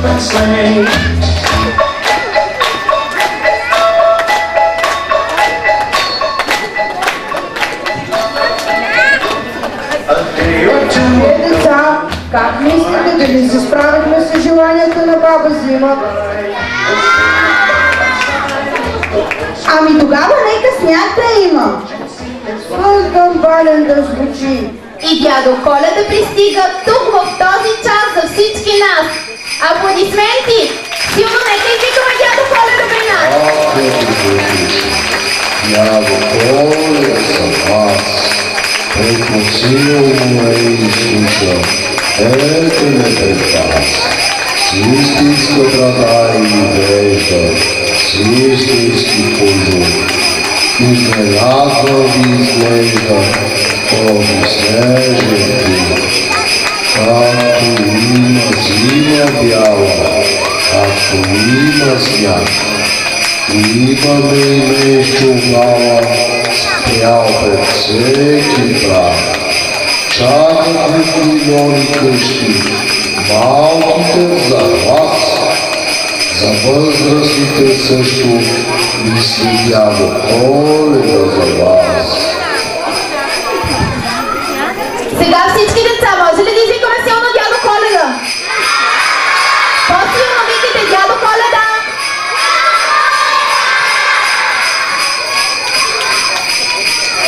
open sleigh. Деца, как мислите, дали се справихме с желанията на баба Зима? Ами тогава нека сняг да има. Слънкъм бален да звучи. И дядо Коледа пристига тук в този час за всички нас. Аплодисменти! Силно нека извикаме дядо Коледа при нас! Дядо Коледа съм аз. Колко силно е изслушал. Ето ме пред вас. С истинска брада и вежда, с истински кожух. Изненадва ви изглежда този снежен дух. Както има зима бяла, както има сняг, имаме и нещо глава, спрял пред всеки прах. Чакат ви милиони къщи, малките за вас, за възрастните също мисли дядо Коледа за вас. Сега всички деца, може ли да извикаме силно дядо Коледа? По-силно викайте дядо Коледа!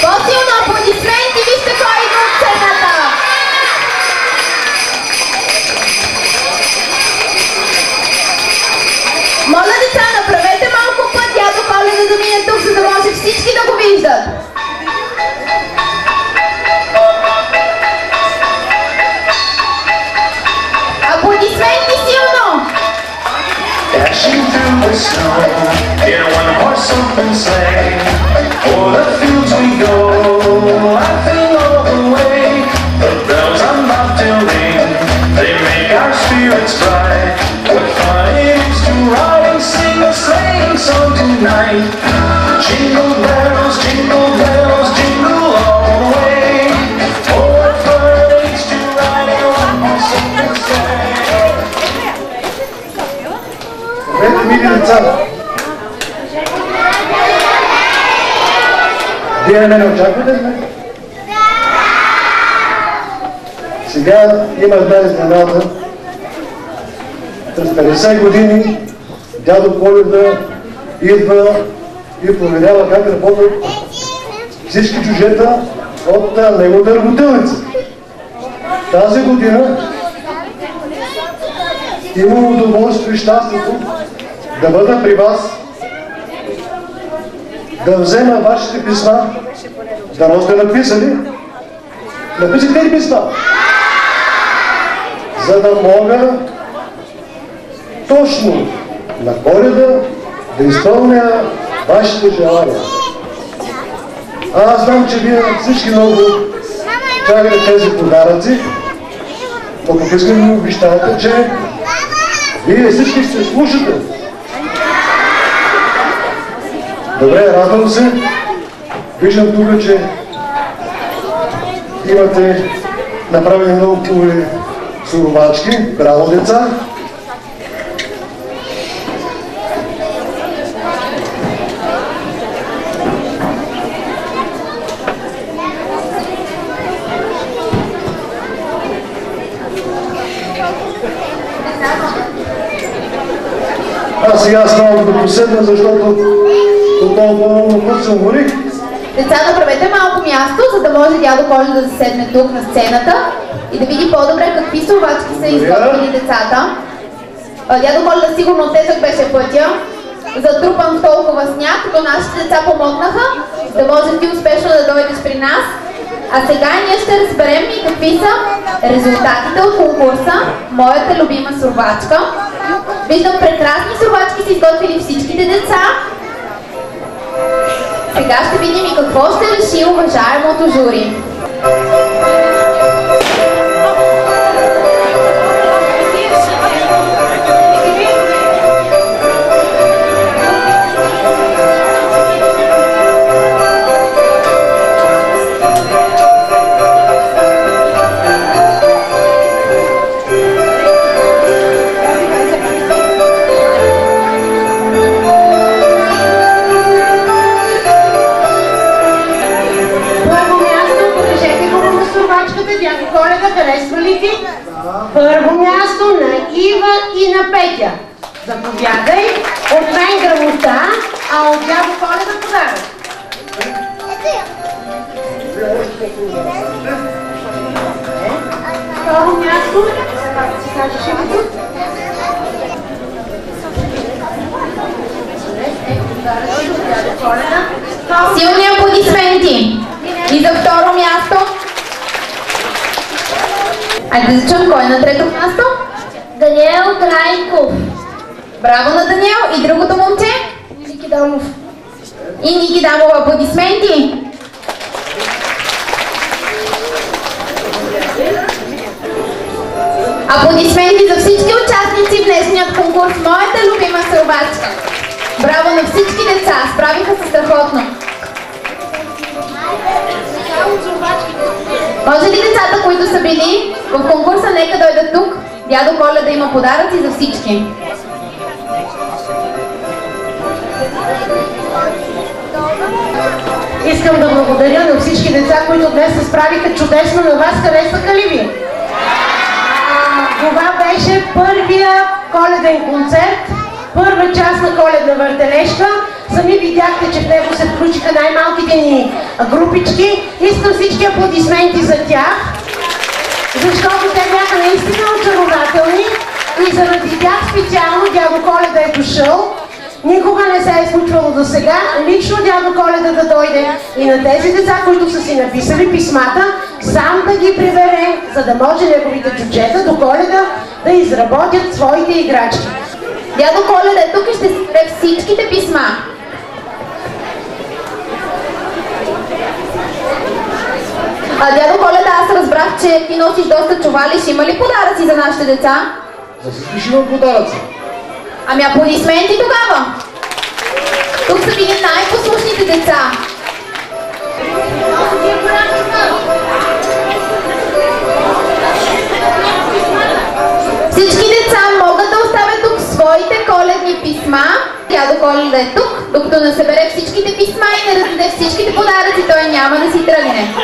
По-силно аплодисменти, вижте кой идва от сцената! Моля деца, направете малко път дядо Коледа да мине тук, за да може всички да го виждат. Аплодисменти силно! Dashing through the snow in a one-horse open sleigh. O'er the fields we go, laughing all the way. The bells on bobtail ring, they make our spirits bright. What fun it is to ride and sing a sleighing song tonight. Jingle bells, jingle all the way. Oh, what fun it is to ride in a one-horse open sleigh. Здравейте, мили деца! Вие ме не очаквате ли? Сега има една изненада. През 50 години дядо Коледа идва и проверява как работят всички чужета от неговата работилница. Тази година имам удоволствие и щастието да бъда при вас, да взема вашите писма, да сте написали. Написате ли писма? За да мога точно на Коледа да изпълня вашите желания. Аз знам, че вие всички много чакате тези подаръци, но пък искам да ми обещаете, че вие всички ще слушате. Добре, радвам се. Виждам тук, че имате направени много хубави суровачки. Браво, деца! Аз сега ставам да поседна, защото толкова път се уморих. Деца, направете малко място, за да може дядо Коледа да седне тук на сцената и да види по-добре какви суровачки са изготвили децата. Дядо Коледа сигурно тежък беше пътя, затрупан в толкова сняг, но нашите деца помогнаха, да може ти успешно да дойдеш при нас. А сега ние ще разберем и какви са резултатите от конкурса Моята любима суровачка. Виждам прекрасни суровачки са изготвили всичките деца. Сега ще видим и какво ще реши уважаемото жури. Коледа, харесва ли ти? Първо място на Ива и на Петя. Заповядай. От мен грамота, а от дядо Коледа подарък. Второ място, как си кажеш името? Силни аплодисменти! И за второ място? Айде да чуем кой е на трето място? Даниел Трайков. Браво на Даниел! И другото момче? Ники Дамов. И Ники Дамова, аплодисменти! Аплодисменти за всички участници в днешният конкурс Моята любима сълбачка! Браво на всички деца! Справиха се страхотно! Може ли децата, които са били в конкурса, нека дойдат тук? Дядо Коледа има подаръци за всички. Искам да благодаря на всички деца, които днес се справиха чудесно. На вас харесваха ли ви? Това беше първия коледен концерт, първа част на коледна въртележка. Сами видяхте, че в него се включиха най-малките ни групички. Искам всички аплодисменти за тях, защото те бяха наистина очарователни и заради тях специално дядо Коледа е дошъл. Никога не се е случвало до сега лично дядо Коледа да дойде и на тези деца, които са си написали писмата, сам да ги прибере, за да може неговите джуджета до Коледа да изработят своите играчки. Дядо Коледа е тук и ще събере всичките писма. Дядо Коледа, аз разбрах, че ти носиш доста чували. Ще има ли подаръци за нашите деца? За всички ще има подаръци. Ами аплодисменти тогава! Тук са били най-послушните деца. Всички деца могат да оставят тук своите коледни писма. Дядо Коледа е тук, докато не събере всичките писма и не раздаде всичките подаръци, той няма да си тръгне.